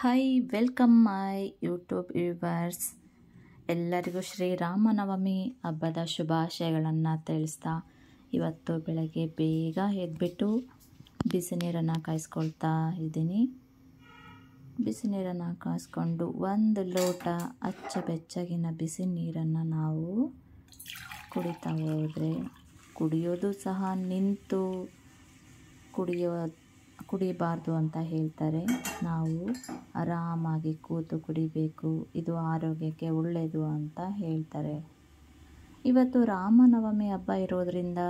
Hi welcome my YouTube viewers. ಎಲ್ಲರಿಗೂ ಶ್ರೀರಾಮನವಮಿ ಹಬ್ಬದ ಶುಭಾಶಯಗಳನ್ನು ತಿಳಿಸ್ತಾ ಇವತ್ತು ಬೆಳಗ್ಗೆ ಬೇಗ ಎದ್ಬಿಟ್ಟು ಬಿಸಿ ನೀರನ್ನು ಕಾಯಿಸ್ಕೊಳ್ತಾ ಇದ್ದೀನಿ. ಬಿಸಿ ನೀರನ್ನು ಕಾಯಿಸ್ಕೊಂಡು ಒಂದು ಲೋಟ ಬೆಚ್ಚಗಿನ ಬಿಸಿ ನೀರನ್ನು ನಾವು ಕುಡಿತಾ ಹೋದರೆ, ಕುಡಿಯೋದು ಸಹ ನಿಂತು ಕುಡಿಬಾರ್ದು ಅಂತ ಹೇಳ್ತಾರೆ. ನಾವು ಆರಾಮಾಗಿ ಕೂತು ಕುಡಿಬೇಕು, ಇದು ಆರೋಗ್ಯಕ್ಕೆ ಒಳ್ಳೆಯದು ಅಂತ ಹೇಳ್ತಾರೆ. ಇವತ್ತು ರಾಮನವಮಿ ಹಬ್ಬ ಇರೋದರಿಂದ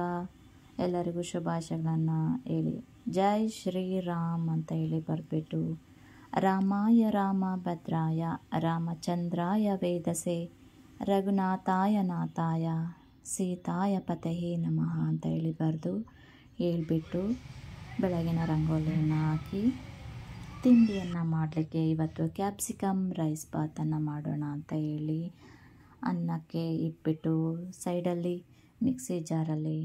ಎಲ್ಲರಿಗೂ ಶುಭಾಶಯಗಳನ್ನು ಹೇಳಿ, ಜೈ ಶ್ರೀರಾಮ್ ಅಂತ ಹೇಳಿ ಬರೆದ್ಬಿಟ್ಟು, ರಾಮಾಯ ರಾಮ ಭದ್ರಾಯ ರಾಮಚಂದ್ರಾಯ ವೇದಸೆ ರಘುನಾಥಾಯ ನಾಥಾಯ ಸೀತಾಯ ಪತಯೇ ನಮಃ ಅಂತ ಹೇಳಿ ಬರೆದು ಹೇಳ್ಬಿಟ್ಟು ಬೆಳಗಿನ ರಂಗೋಲಿಯನ್ನು ಹಾಕಿ ತಿಂಡಿಯನ್ನು ಮಾಡಲಿಕ್ಕೆ ಇವತ್ತು ಕ್ಯಾಪ್ಸಿಕಮ್ ರೈಸ್ ಬಾತನ್ನು ಮಾಡೋಣ ಅಂತ ಹೇಳಿ ಅನ್ನಕ್ಕೆ ಇಟ್ಬಿಟ್ಟು ಸೈಡಲ್ಲಿ ಮಿಕ್ಸಿ ಜಾರಲ್ಲಿ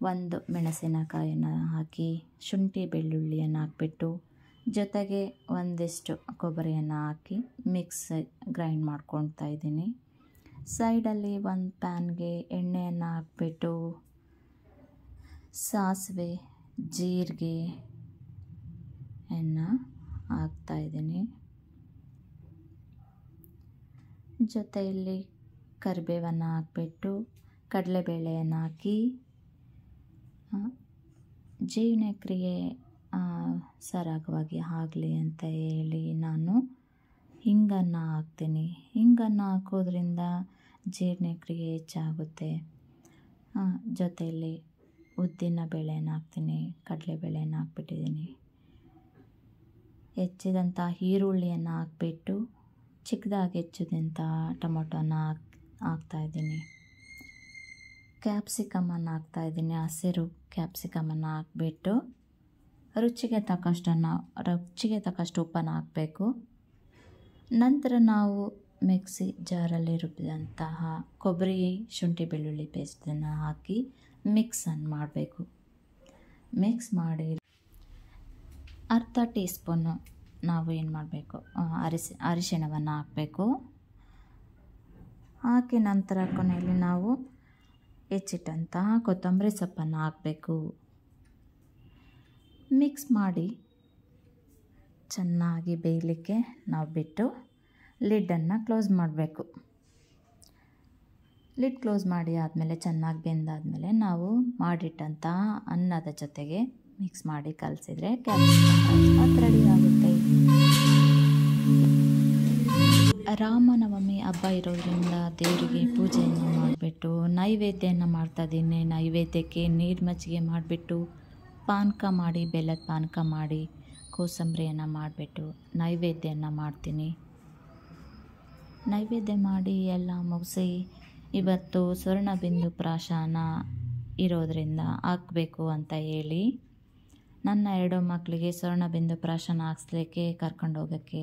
ಒಂದು ಮೆಣಸಿನಕಾಯನ್ನು ಹಾಕಿ ಶುಂಠಿ ಬೆಳ್ಳುಳ್ಳಿಯನ್ನು ಹಾಕ್ಬಿಟ್ಟು ಜೊತೆಗೆ ಒಂದಿಷ್ಟು ಕೊಬ್ಬರಿಯನ್ನು ಹಾಕಿ ಗ್ರೈಂಡ್ ಮಾಡ್ಕೊಳ್ತಾ ಇದ್ದೀನಿ. ಸೈಡಲ್ಲಿ ಒಂದು ಪ್ಯಾನ್ಗೆ ಎಣ್ಣೆಯನ್ನು ಹಾಕ್ಬಿಟ್ಟು ಸಾಸಿವೆ ಜೀರಿಗೆ ಹಾಕ್ತಾಯಿದ್ದೀನಿ. ಜೊತೆಯಲ್ಲಿ ಕರಿಬೇವನ್ನು ಹಾಕ್ಬಿಟ್ಟು ಕಡಲೆಬೇಳೆಯನ್ನು ಹಾಕಿ ಜೀರ್ಣಕ್ರಿಯೆ ಸರಾಗವಾಗಿ ಆಗಲಿ ಅಂತ ಹೇಳಿ ನಾನು ಹಿಂಗನ್ನು ಹಾಕ್ತೀನಿ. ಹಿಂಗನ್ನು ಹಾಕೋದ್ರಿಂದ ಜೀರ್ಣಕ್ರಿಯೆ ಹೆಚ್ಚಾಗುತ್ತೆ. ಜೊತೆಯಲ್ಲಿ ಉದ್ದಿನ ಬೇಳೆಯನ್ನು ಹಾಕ್ತೀನಿ, ಕಡಲೆಬೇಳೆಯನ್ನು ಹಾಕ್ಬಿಟ್ಟಿದ್ದೀನಿ. ಹೆಚ್ಚಿದಂಥ ಈರುಳ್ಳಿಯನ್ನು ಹಾಕ್ಬಿಟ್ಟು ಚಿಕ್ಕದಾಗಿ ಹೆಚ್ಚಿದಂಥ ಟೊಮೊಟೊನ ಹಾಕ್ತಾಯಿದ್ದೀನಿ. ಕ್ಯಾಪ್ಸಿಕಮನ್ನು ಹಾಕ್ತಾಯಿದ್ದೀನಿ. ಹಸಿರು ಕ್ಯಾಪ್ಸಿಕಮನ್ನು ಹಾಕ್ಬಿಟ್ಟು ರುಚಿಗೆ ತಕ್ಕಷ್ಟು ಉಪ್ಪನ್ನು ಹಾಕಬೇಕು. ನಂತರ ನಾವು ಮಿಕ್ಸಿ ಜಾರಲ್ಲಿ ರುಬ್ಬಿದಂತಹ ಕೊಬ್ಬರಿ ಶುಂಠಿ ಬೆಳ್ಳುಳ್ಳಿ ಪೇಸ್ಟನ್ನು ಹಾಕಿ ಮಿಕ್ಸನ್ನು ಮಾಡಬೇಕು. ಮಿಕ್ಸ್ ಮಾಡಿ ಅರ್ಧ ಟೀ ಸ್ಪೂನು ನಾವು ಏನು ಮಾಡಬೇಕು, ಅರಿಶಿಣವನ್ನು ಹಾಕಬೇಕು. ಹಾಕಿ ನಂತರ ಕೊನೆಯಲ್ಲಿ ನಾವು ಹೆಚ್ಚಿಟ್ಟಂತಹ ಕೊತ್ತಂಬರಿ ಸೊಪ್ಪನ್ನು ಹಾಕಬೇಕು. ಮಿಕ್ಸ್ ಮಾಡಿ ಚೆನ್ನಾಗಿ ಬೇಯಲಿಕ್ಕೆ ನಾವು ಬಿಟ್ಟು ಲಿಡ್ಡನ್ನು ಕ್ಲೋಸ್ ಮಾಡಬೇಕು. ಲಿಡ್ ಕ್ಲೋಸ್ ಮಾಡಿ ಆದಮೇಲೆ ಚೆನ್ನಾಗಿ ಬೆಂದಾದಮೇಲೆ ನಾವು ಮಾಡಿಟ್ಟಂತಹ ಅನ್ನದ ಜೊತೆಗೆ ಮಿಕ್ಸ್ ಮಾಡಿ ಕಲಸಿದರೆ ಕ್ಯಾಪ್ಸಿಕಮ್ ರೈಸ್ ಬಾತ್ ರೆಡಿ ಆಗುತ್ತೆ. ರಾಮನವಮಿ ಹಬ್ಬ ಇರೋದ್ರಿಂದ ದೇವರಿಗೆ ಪೂಜೆಯನ್ನು ಮಾಡಿಬಿಟ್ಟು ನೈವೇದ್ಯವನ್ನು ಮಾಡ್ತಾಯಿದ್ದೀನಿ. ನೈವೇದ್ಯಕ್ಕೆ ನೀರು ಮಜ್ಜಿಗೆ ಮಾಡಿಬಿಟ್ಟು ಪಾನಕ ಮಾಡಿ, ಬೆಲ್ಲದ ಪಾನಕ ಮಾಡಿ, ಕೋಸಂಬರಿಯನ್ನು ಮಾಡಿಬಿಟ್ಟು ನೈವೇದ್ಯವನ್ನು ಮಾಡ್ತೀನಿ. ನೈವೇದ್ಯ ಮಾಡಿ ಎಲ್ಲ ಮುಗಿಸಿ ಇವತ್ತು ಸ್ವರ್ಣಬಿಂದು ಪ್ರಾಶನ ಇರೋದರಿಂದ ಹಾಕಬೇಕು ಅಂತ ಹೇಳಿ ನನ್ನ 2 ಮಕ್ಕಳಿಗೆ ಸ್ವರ್ಣಬಿಂದು ಪ್ರಾಶನ ಹಾಕ್ಸ್ಲಿಕ್ಕೆ ಕರ್ಕೊಂಡೋಗೋಕ್ಕೆ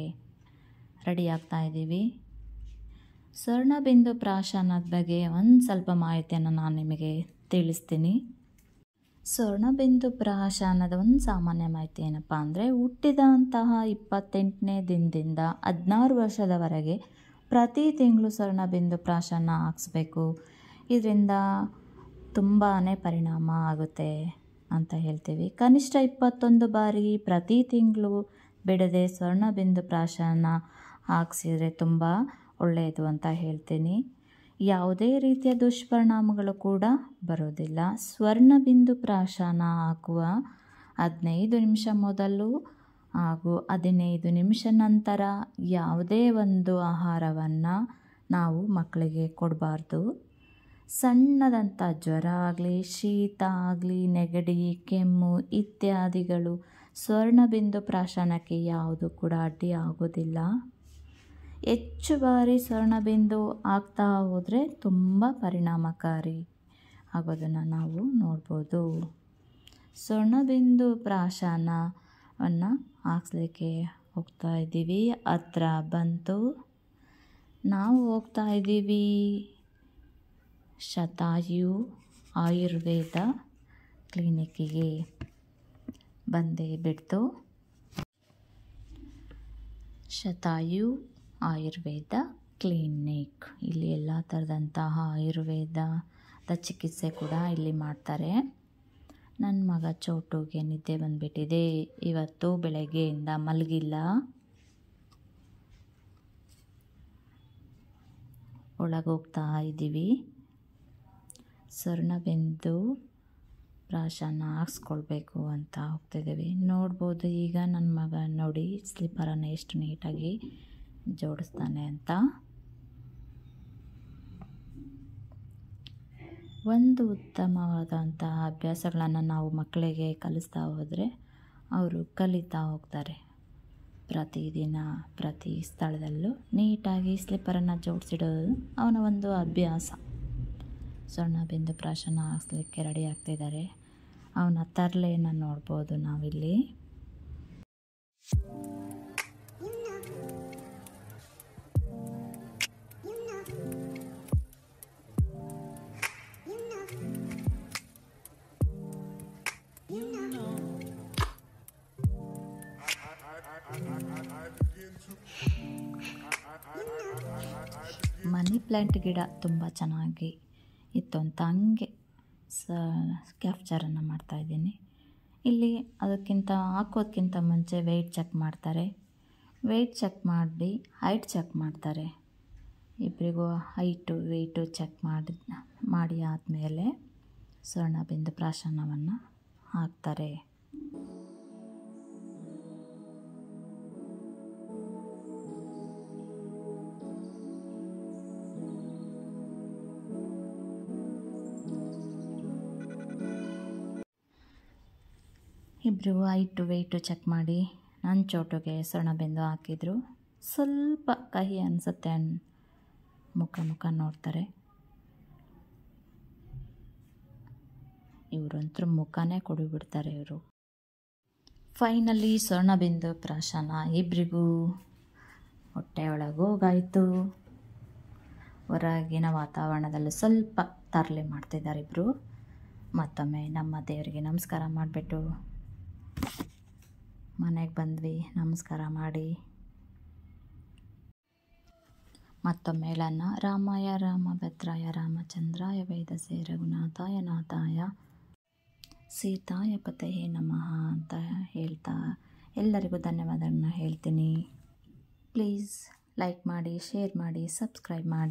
ರೆಡಿ ಆಗ್ತಾಯಿದ್ದೀವಿ. ಸ್ವರ್ಣಬಿಂದು ಪ್ರಾಶನದ ಬಗ್ಗೆ ಒಂದು ಸ್ವಲ್ಪ ಮಾಹಿತಿಯನ್ನು ನಾನು ನಿಮಗೆ ತಿಳಿಸ್ತೀನಿ. ಸ್ವರ್ಣಬಿಂದು ಪ್ರಾಶನದ ಒಂದು ಸಾಮಾನ್ಯ ಮಾಹಿತಿ ಏನಪ್ಪ ಅಂದರೆ, ಹುಟ್ಟಿದಂತಹ 28ನೇ ದಿನದಿಂದ 16 ವರ್ಷದವರೆಗೆ ಪ್ರತಿ ತಿಂಗಳು ಸ್ವರ್ಣಬಿಂದು ಪ್ರಾಶನ ಹಾಕ್ಸ್ಬೇಕು. ಇದರಿಂದ ತುಂಬಾ ಪರಿಣಾಮ ಆಗುತ್ತೆ ಅಂತ ಹೇಳ್ತೀವಿ. ಕನಿಷ್ಠ 21 ಬಾರಿ ಪ್ರತಿ ತಿಂಗಳು ಬಿಡದೆ ಸ್ವರ್ಣಬಿಂದು ಪ್ರಾಶನ ಹಾಕ್ಸಿದ್ರೆ ತುಂಬ ಒಳ್ಳೆಯದು ಅಂತ ಹೇಳ್ತೀನಿ. ಯಾವುದೇ ರೀತಿಯ ದುಷ್ಪರಿಣಾಮಗಳು ಕೂಡ ಬರೋದಿಲ್ಲ. ಸ್ವರ್ಣಬಿಂದು ಪ್ರಾಶನ ಹಾಕುವ 15 ನಿಮಿಷ ಮೊದಲು ಹಾಗೂ 15 ನಿಮಿಷ ನಂತರ ಯಾವುದೇ ಒಂದು ಆಹಾರವನ್ನು ನಾವು ಮಕ್ಕಳಿಗೆ ಕೊಡಬಾರ್ದು. ಸಣ್ಣದಂಥ ಜ್ವರ ಆಗಲಿ, ಶೀತ ಆಗಲಿ, ನೆಗಡಿ, ಕೆಮ್ಮು ಇತ್ಯಾದಿಗಳು ಸ್ವರ್ಣಬಿಂದು ಪ್ರಾಶನಕ್ಕೆ ಯಾವುದು ಕೂಡ ಅಡ್ಡಿ ಆಗೋದಿಲ್ಲ. ಹೆಚ್ಚು ಬಾರಿ ಸ್ವರ್ಣಬಿಂದು ಆಗ್ತಾ ಹೋದರೆ ತುಂಬ ಪರಿಣಾಮಕಾರಿ ಆಗೋದನ್ನು ನಾವು ನೋಡ್ಬೋದು. ಸ್ವರ್ಣಬಿಂದು ಪ್ರಾಶನವನ್ನು ಹಾಕ್ಸ್ಲಿಕ್ಕೆ ಹೋಗ್ತಾ ಇದ್ದೀವಿ. ಹತ್ರ ಬಂತು. ನಾವು ಹೋಗ್ತಾ ಇದ್ದೀವಿ ಶತಾಯು ಆಯುರ್ವೇದ ಕ್ಲಿನಿಕ್ಕಿಗೆ. ಬಂದೇ ಬಿಡ್ತು. ಶತಾಯು ಆಯುರ್ವೇದ ಕ್ಲಿನಿಕ್. ಇಲ್ಲಿ ಎಲ್ಲ ಥರದಂತಹ ಆಯುರ್ವೇದದ ಚಿಕಿತ್ಸೆ ಕೂಡ ಇಲ್ಲಿ ಮಾಡ್ತಾರೆ. ನನ್ನ ಮಗ ಚೋಟುಗೆ ನಿದ್ದೆ ಬಂದುಬಿಟ್ಟಿದೆ. ಇವತ್ತು ಬೆಳಗ್ಗೆಯಿಂದ ಮಲಗಿಲ್ಲ. ಒಳಗೋಗ್ತಾ ಇದ್ದೀವಿ. ಸ್ವರ್ಣಬಿಂದು ಪ್ರಾಶನ ಹಾಕ್ಸ್ಕೊಳ್ಬೇಕು ಅಂತ ಹೋಗ್ತಿದ್ದೀವಿ. ನೋಡ್ಬೋದು ಈಗ ನನ್ನ ಮಗ ನೋಡಿ ಸ್ಲಿಪ್ಪರನ್ನು ಎಷ್ಟು ನೀಟಾಗಿ ಜೋಡಿಸ್ತಾನೆ ಅಂತ. ಒಂದು ಉತ್ತಮವಾದಂತಹ ಅಭ್ಯಾಸಗಳನ್ನು ನಾವು ಮಕ್ಕಳಿಗೆ ಕಲಿಸ್ತಾ ಹೋದರೆ ಅವರು ಕಲಿತಾ ಹೋಗ್ತಾರೆ. ಪ್ರತಿದಿನ ಪ್ರತಿ ಸ್ಥಳದಲ್ಲೂ ನೀಟಾಗಿ ಸ್ಲಿಪ್ಪರನ್ನು ಜೋಡಿಸಿಡೋದು ಅವನ ಒಂದು ಅಭ್ಯಾಸ. ಸ್ವರ್ಣಬಿಂದು ಪ್ರಾಶನ ಹಾಕ್ಸ್ಲಿಕ್ಕೆ ರೆಡಿ ಆಗ್ತಿದ್ದಾರೆ. ಅವನ ತರಲೆಯನ್ನು ನೋಡ್ಬೋದು ನಾವಿಲ್ಲಿ. ಮನಿ ಪ್ಲ್ಯಾಂಟ್ ಗಿಡ ತುಂಬ ಚೆನ್ನಾಗಿ ಇತ್ತು ಅಂತ ಹಂಗೆ ಕ್ಯಾಪ್ಚರನ್ನು ಮಾಡ್ತಾಯಿದ್ದೀನಿ. ಇಲ್ಲಿ ಅದಕ್ಕಿಂತ ಹಾಕೋದಕ್ಕಿಂತ ಮುಂಚೆ ವೆಯ್ಟ್ ಚೆಕ್ ಮಾಡ್ತಾರೆ. ವೆಯ್ಟ್ ಚೆಕ್ ಮಾಡಿ ಹೈಟ್ ಚೆಕ್ ಮಾಡ್ತಾರೆ. ಇಬ್ಬರಿಗೂ ಹೈಟು ವೆಯ್ಟು ಚೆಕ್ ಮಾಡಿ ಆದಮೇಲೆ ಸ್ವರ್ಣಬಿಂದು ಪ್ರಾಶನವನ್ನು ಹಾಕ್ತಾರೆ. ಇಬ್ಬರಿಗೂ ಹೈಟು ವೆಯ್ಟು ಚೆಕ್ ಮಾಡಿ ನನ್ನ ಚೋಟುಗೆ ಸ್ವರ್ಣಬಿಂದು ಹಾಕಿದ್ರು. ಸ್ವಲ್ಪ ಕಹಿ ಅನಿಸುತ್ತೆ, ಮುಖ ನೋಡ್ತಾರೆ. ಇವರಂತೂ ಮುಖನೇ ಕೊಡಿಬಿಡ್ತಾರೆ ಇವರು. ಫೈನಲಿ ಸ್ವರ್ಣಬಿಂದು ಪ್ರಾಶನ ಇಬ್ಬರಿಗೂ ಹೊಟ್ಟೆಯೊಳಗೋಗಾಯಿತು. ಹೊರಗಿನ ವಾತಾವರಣದಲ್ಲಿ ಸ್ವಲ್ಪ ತರಲೆ ಮಾಡ್ತಿದ್ದಾರೆ ಇಬ್ಬರು. ಮತ್ತೊಮ್ಮೆ ನಮ್ಮ ದೇವರಿಗೆ ನಮಸ್ಕಾರ ಮಾಡಿಬಿಟ್ಟು ಮನೆಗೆ ಬಂದ್ವಿ. ನಮಸ್ಕಾರ ಮಾಡಿ ಮತ್ತೊಮ್ಮೆ ಹೇಳೋಣ, ರಾಮಾಯ ರಾಮಭದ್ರಾಯ ರಾಮಚಂದ್ರಾಯ ವೇದಸೇ ರಘುನಾಥಾಯ ನಾಥಾಯ ಸೀತಾಯ ಪತಯೇ ನಮಃ ಅಂತ ಹೇಳ್ತಾ ಎಲ್ಲರಿಗೂ ಧನ್ಯವಾದಗಳನ್ನ ಹೇಳ್ತೀನಿ. ಪ್ಲೀಸ್ ಲೈಕ್ ಮಾಡಿ, ಶೇರ್ ಮಾಡಿ, ಸಬ್ಸ್ಕ್ರೈಬ್ ಮಾಡಿ.